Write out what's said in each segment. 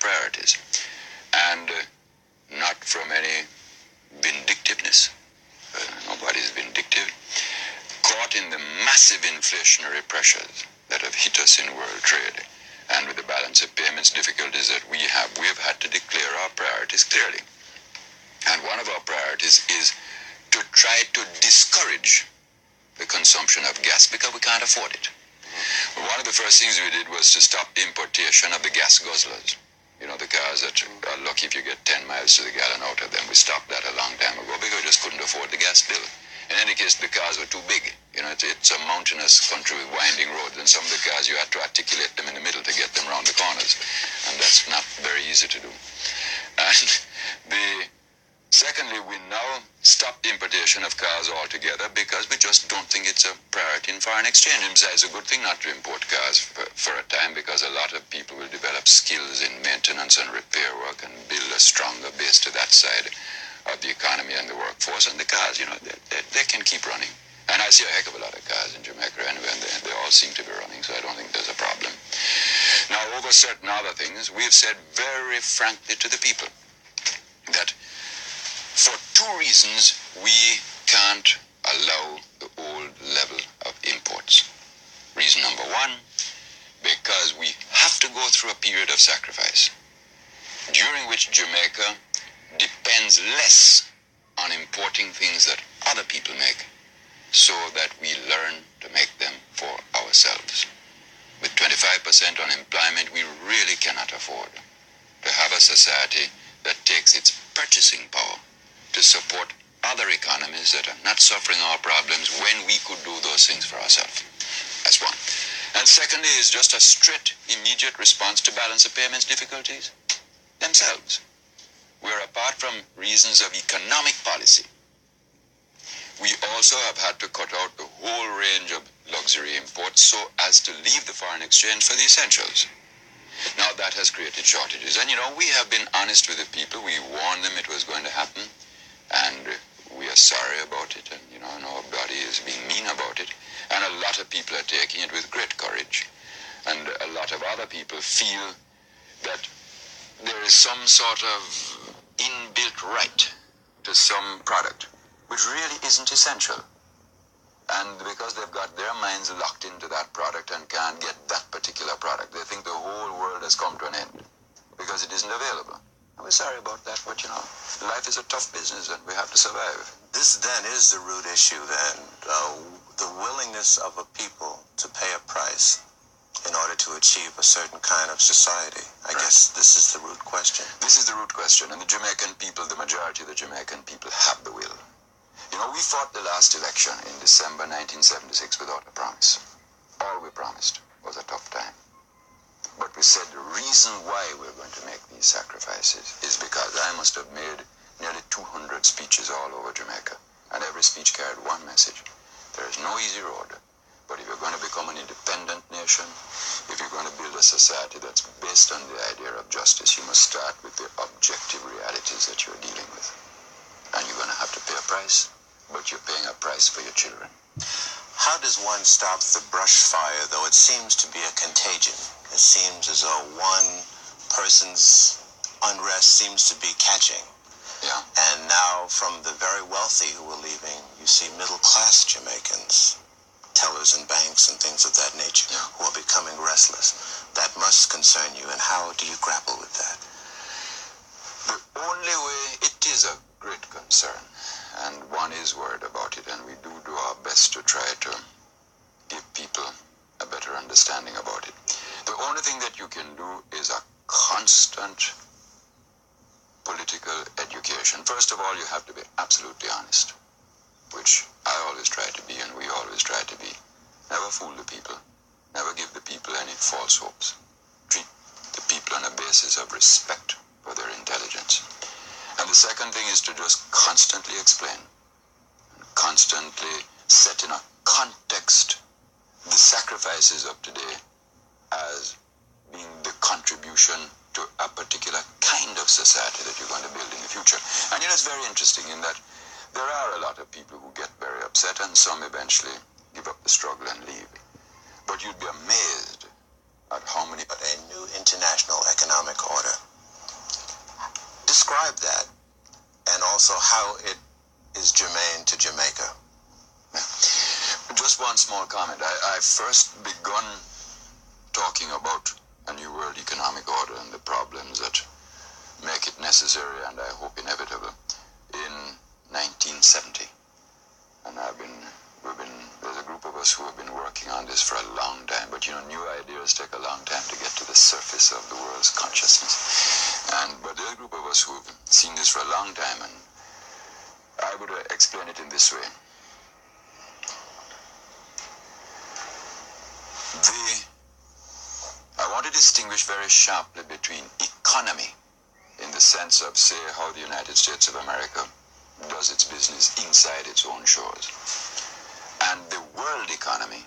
priorities. And not from any vindictiveness. Nobody's vindictive. Caught in the massive inflationary pressures that have hit us in world trade, and with the balance of payments difficulties that we have had to declare our priorities clearly. And one of our priorities is to try to discourage the consumption of gas because we can't afford it. One of the first things we did was to stop importation of the gas guzzlers. You know, the cars that are lucky if you get 10 miles to the gallon out of them. We stopped that a long time ago because we just couldn't afford the gas bill. In any case, the cars were too big. You know, it's a mountainous country with winding roads, and some of the cars, you had to articulate them in the middle to get them around the corners. And that's not very easy to do. And secondly, we now stopped the importation of cars altogether because we just don't think it's a priority in foreign exchange. And besides, it's a good thing not to import cars for a time, because a lot of people will develop skills in maintenance and repair work and build a stronger base to that side of the economy and the workforce. And the cars, you know, they can keep running. And I see a heck of a lot of cars in Jamaica anyway, and they all seem to be running, so I don't think there's a problem. Now, over certain other things, we've said very frankly to the people that for two reasons we can't allow the old level of imports. Reason number one, because we have to go through a period of sacrifice, during which Jamaica depends less on importing things that other people make, so that we learn to make them for ourselves. With 25% unemployment, we really cannot afford to have a society that takes its purchasing power to support other economies that are not suffering our problems when we could do those things for ourselves. That's one. And secondly is just a straight, immediate response to balance of payments difficulties themselves. Where apart from reasons of economic policy, we also have had to cut out the whole range of luxury imports so as to leave the foreign exchange for the essentials. Now that has created shortages. And you know, we have been honest with the people. We warned them it was going to happen. And we are sorry about it, and you know, nobody is being mean about it. And a lot of people are taking it with great courage. And a lot of other people feel that there is some sort of inbuilt right to some product, which really isn't essential. And because they've got their minds locked into that product and can't get that particular product, they think the whole world has come to an end because it isn't available. We're sorry about that, but you know, life is a tough business and we have to survive. This then is the root issue then, the willingness of a people to pay a price in order to achieve a certain kind of society. I guess this is the root question. This is the root question, and the Jamaican people, the majority of the Jamaican people have the will. You know, we fought the last election in December 1976 without a promise. All we promised was a tough time. But we said the reason why we're going to make these sacrifices is because I must have made nearly 200 speeches all over Jamaica, and every speech carried one message. There is no easy road, but if you're going to become an independent nation, if you're going to build a society that's based on the idea of justice, you must start with the objective realities that you're dealing with. And you're going to have to pay a price, but you're paying a price for your children. How does one stop the brush fire, though it seems to be a contagion? It seems as though one person's unrest seems to be catching. Yeah. And now from the very wealthy who are leaving, you see middle-class Jamaicans, tellers in banks and things of that nature, who are becoming restless. That must concern you, and how do you grapple with that? The only way, it is a great concern, and one is worried about it, and we do our best to try to give people a better understanding about it. The only thing that you can do is a constant political education. First of all, you have to be absolutely honest, which I always try to be, and we always try to be. Never fool the people. Never give the people any false hopes. Treat the people on a basis of respect for their intelligence. And the second thing is to just constantly explain, constantly set in a context the sacrifices of today as being the contribution to a particular kind of society that you're going to build in the future. And you know, it's very interesting in that there are a lot of people who get very upset, and some eventually give up the struggle and leave. But you'd be amazed at how many... A new international economic order. Describe that, and also how it is germane to Jamaica. Just one small comment. I first begun talking about a new world economic order and the problems that make it necessary and I hope inevitable in 1970. And there's a group of us who have been working on this for a long time, but new ideas take a long time to get to the surface of the world's consciousness. But there's a group of us who have seen this for a long time, and I would explain it in this way. I want to distinguish very sharply between economy, in the sense of, say, how the United States of America does its business inside its own shores, and the world economy,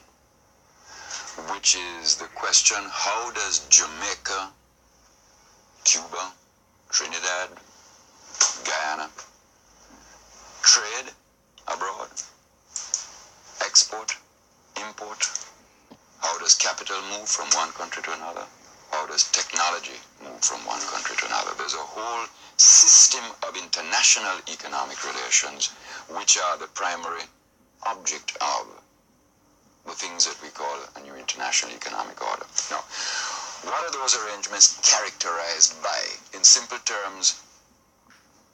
which is the question, how does Jamaica, Cuba, Trinidad, Guyana trade abroad, export, import? How does capital move from one country to another? How does technology move from one country to another? There's a whole system of international economic relations which are the primary object of the things that we call a new international economic order. Now, what are those arrangements characterized by? In simple terms,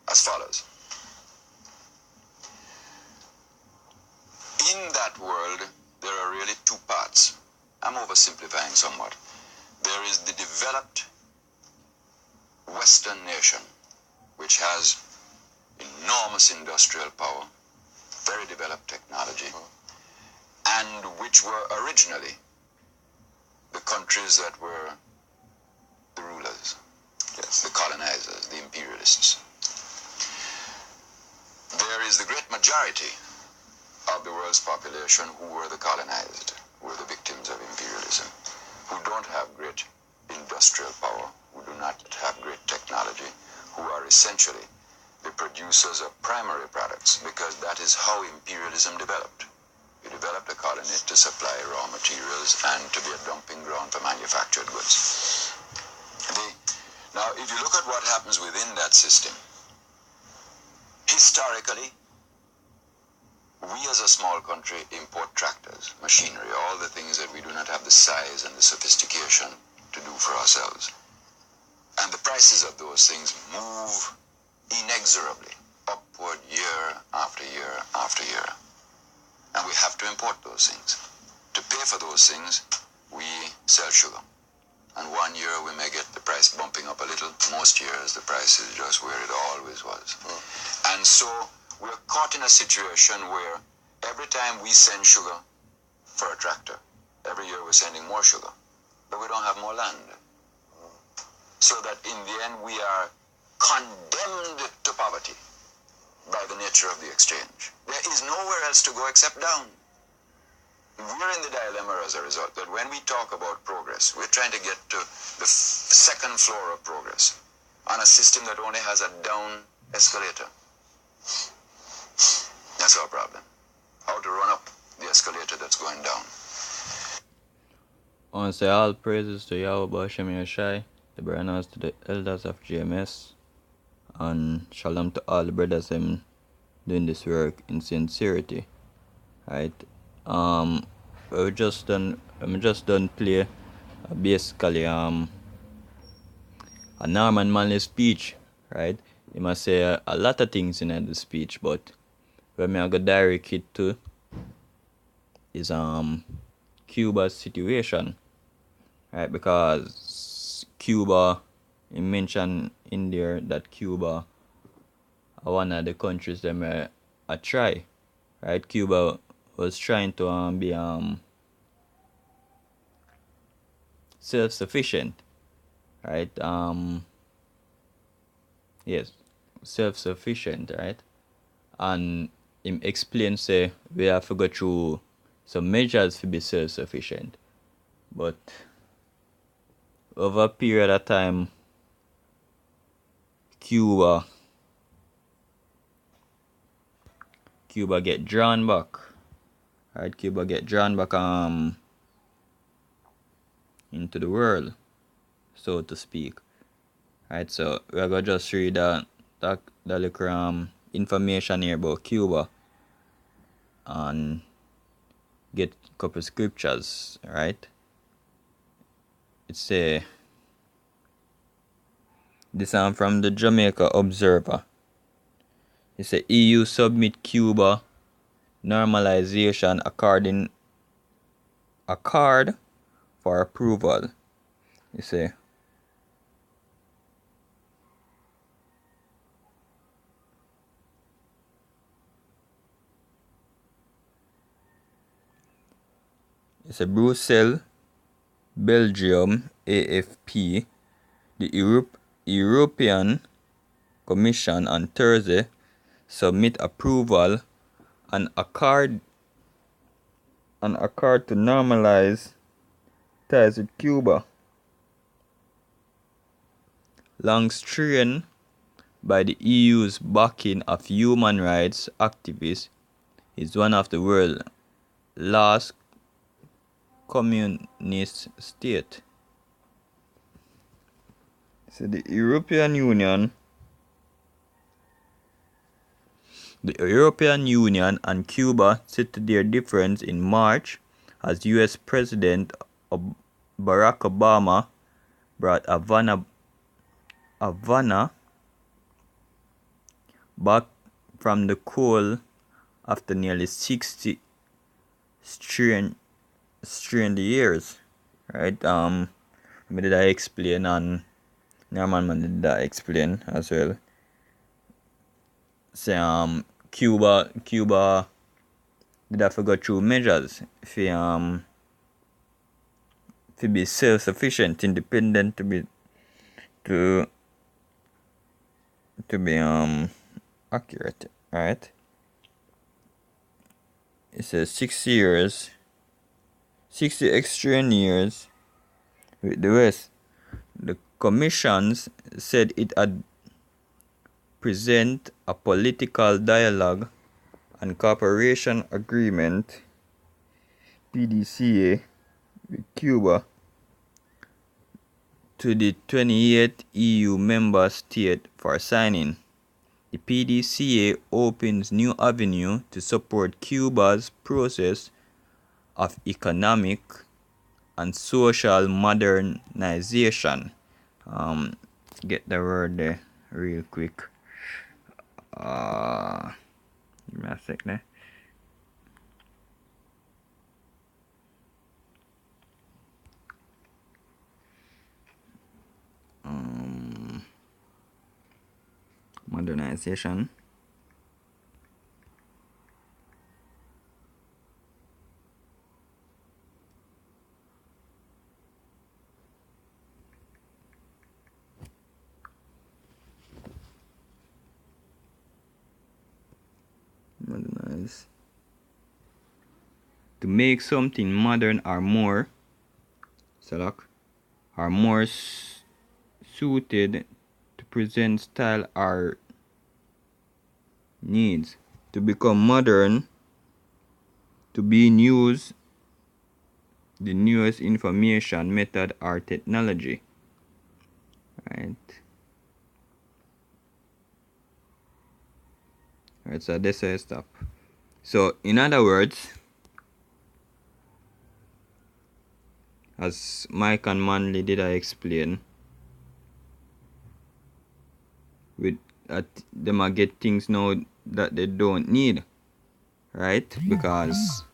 as follows. In that world, there are really two parts. I'm oversimplifying somewhat. There is the developed Western nation, which has enormous industrial power, very developed technology, and which were originally the countries that were the rulers, yes, the colonizers, the imperialists. There is the great majority of the world's population who were the colonized, who were the victims of imperialism, who don't have great industrial power, who do not have great technology, who are essentially the producers of primary products, because that is how imperialism developed. You developed a colony to supply raw materials and to be a dumping ground for manufactured goods. Now, if you look at what happens within that system, historically, we as a small country import tractors, machinery, all the things that we do not have the size and the sophistication to do for ourselves. And the prices of those things move inexorably upward year after year after year. And we have to import those things. To pay for those things, we sell sugar. And one year we may get the price bumping up a little. Most years the price is just where it always was. And so we're caught in a situation where every time we send sugar for a tractor, every year we're sending more sugar, but we don't have more land. So that in the end we are condemned to poverty by the nature of the exchange. There is nowhere else to go except down. We're in the dilemma as a result that when we talk about progress, we're trying to get to the second floor of progress on a system that only has a down escalator. That's our problem. How to run up the escalator that's going down. I want to say all praises to Yahweh Hashem Yashai, the brothers to the elders of GMS, and shalom to all the brothers doing this work in sincerity. Right? I'm just done play basically a Norman Manley speech, right? He must say a lot of things in the speech, but where me I go direct it to is Cuba's situation, right? Because Cuba, he mentioned in there that Cuba are one of the countries that I try, right? Cuba was trying to be self-sufficient, right? Yes, self-sufficient, right? And him explain say we have to go through some measures to be self-sufficient, but over a period of time, Cuba get drawn back, right? Cuba get drawn back into the world, so to speak, Right, so we're gonna just read that little information here about Cuba and get a couple scriptures, right? It's a this from the Jamaica Observer. It says EU submit Cuba normalization accord for approval. You say it's a Brussels, Belgium, AFP, the European Commission on Thursday submit approval an accord to normalize ties with Cuba. Long strained by the EU's backing of human rights activists, is one of the world's last communist states. So the European Union and Cuba settled their difference in March as US President Barack Obama brought Havana back from the cold after nearly 60 strained years. Right? Did I explain, and Norman did that explain as well. So Cuba did have to go through measures for be self-sufficient, independent, to be accurate, right? It says 60 extra years with the West. The commissions said it had present a political dialogue and cooperation agreement PDCA with Cuba to the 28th EU member state for signing. The PDCA opens new avenue to support Cuba's process of economic and social modernization. Get the word there real quick. Give me a sec there. Modernization. Modernize. To make something modern or more suited to present style or needs. To become modern, to be in use the newest information method or technology. Right, so this is stop. So in other words, as Mike and Manley did I explain, with them I get things now that they don't need, right? Because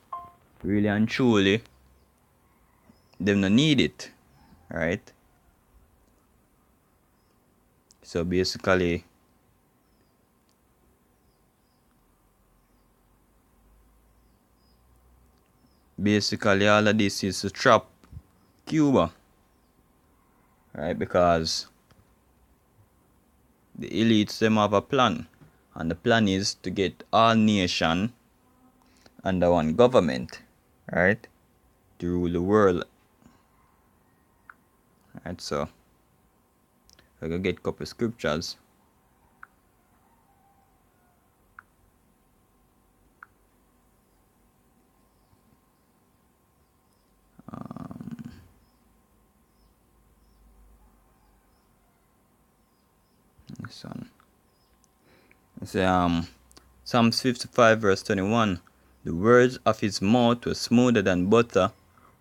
really and truly them not need it, right? So basically all of this is to trap Cuba, right? Because the elites them have a plan, and the plan is to get all nation under one government, right? To rule the world. Right, so we're gonna get a couple scriptures. this one. It's Psalms 55 verse 21. The words of his mouth were smoother than butter,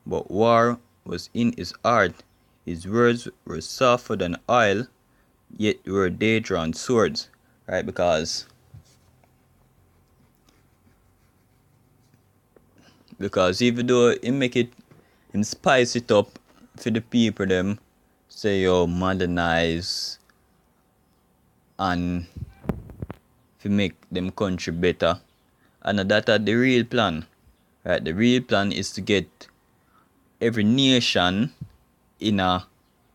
but war was in his heart. His words were softer than oil, yet were they drawn swords. Right? Because even though he make it, him spice it up for the people them, say yo modernize and to make them country better. And that the real plan. Right? The real plan is to get every nation in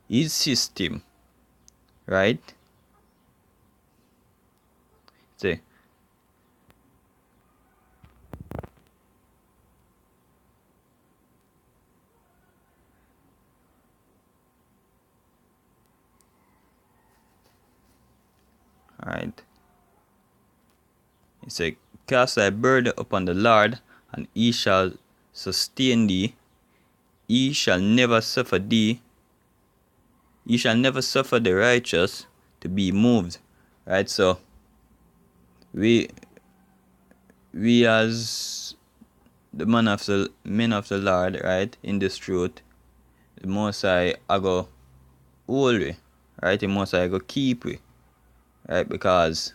his system. Right? Say. Alright. He said, cast thy burden upon the Lord, and he shall sustain thee. He shall never suffer thee. He shall never suffer the righteous to be moved. Right? So we as the men of the Lord, right, in this truth, the most I go hold we, right? The most I go keep we. Right? Because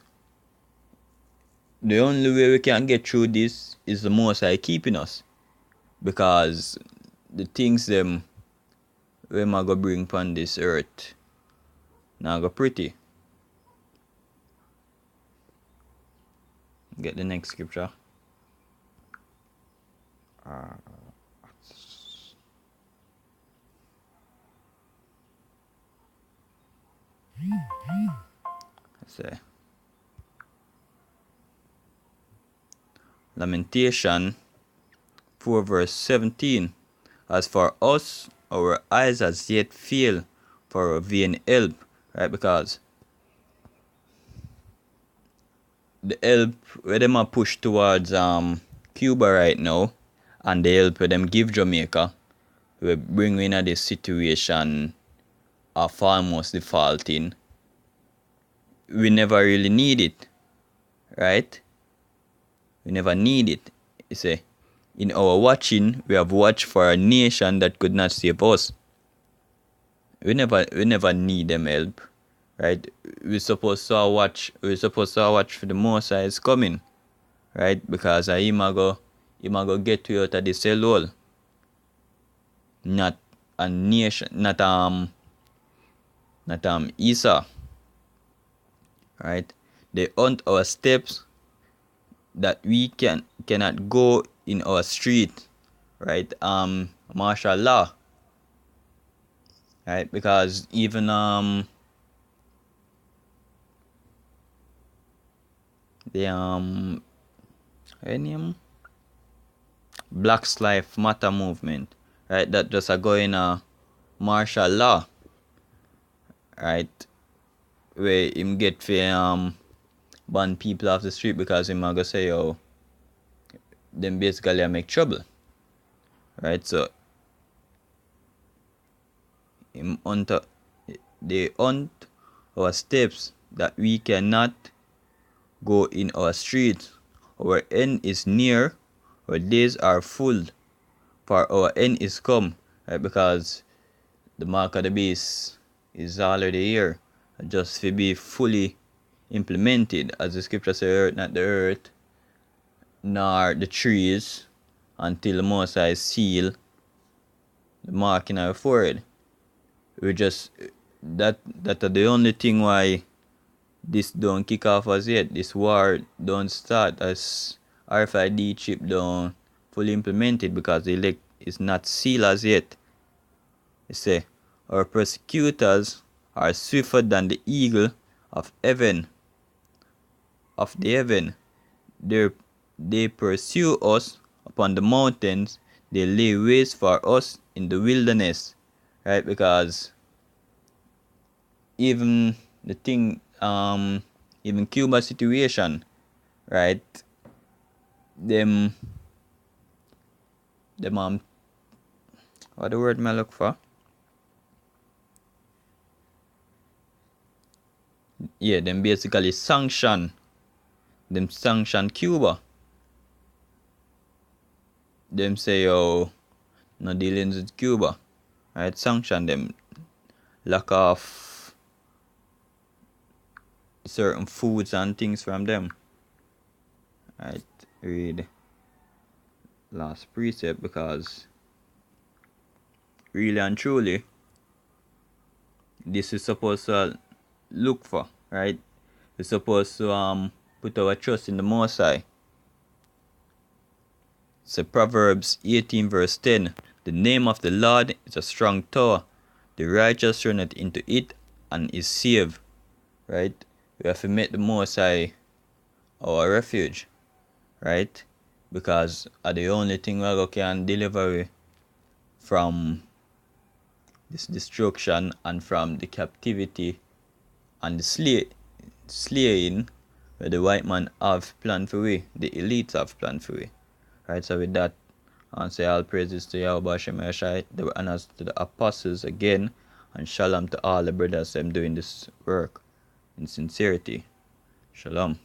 the only way we can get through this is the most I keeping us. Because the things them we I go bring upon this earth now go pretty. Get the next scripture. Let's say Lamentation 4 verse 17. As for us, our eyes as yet fail for our vain help. Right? Because the help where them are push towards Cuba right now, and the help where them give Jamaica, we bring in this situation of almost defaulting. We never really need it. Right? We never need it. You see, in our watching, we have watched for a nation that could not save us. We never need them help. Right? We're supposed to watch for the Most High is coming. Right? Because him a go get you out of this hellhole. Not a nation, not Esau. Right? They hunt our steps that we cannot go in our street. Right? Martial law. Right? Because even the Black Lives Matter movement, right? That just a going martial law, right? Where him get for ban people off the street because him a go say yo, them basically a make trouble, right? So him they hunt our steps that we cannot go in our streets. Our end is near, our days are full, for our end is come, right? Because the mark of the beast is already here, just to be fully implemented, as the scripture says, not the earth, nor the trees, until the Most High seal the mark in our forehead. We just that are the only thing why this don't kick off as yet. This war don't start as RFID chip don't fully implemented, because the elect is not sealed as yet. You say, our persecutors are swifter than the eagle of heaven. They pursue us upon the mountains. They lay waste for us in the wilderness. Right? Because even the thing, even Cuba situation, right? Them what the word may I look for? yeah, them basically sanction Cuba. Them say, yo, no dealings with Cuba. Right? Sanction them. Lack off certain foods and things from them. Right? Read last precept, because really and truly, this is supposed to look for, right? We're supposed to put our trust in the Most High. So Proverbs 18 verse 10, the name of the Lord is a strong tower. The righteous runneth into it and is saved. Right? We have to make the Most High our refuge. Right? Because the only thing we can deliver from this destruction and from the captivity and the slaying where the white man have planned for we, the elites have planned for we. Right, so with that, I say all praises to Yahweh Shem Yashai, the honors to the apostles again, and shalom to all the brothers them doing this work in sincerity. Shalom.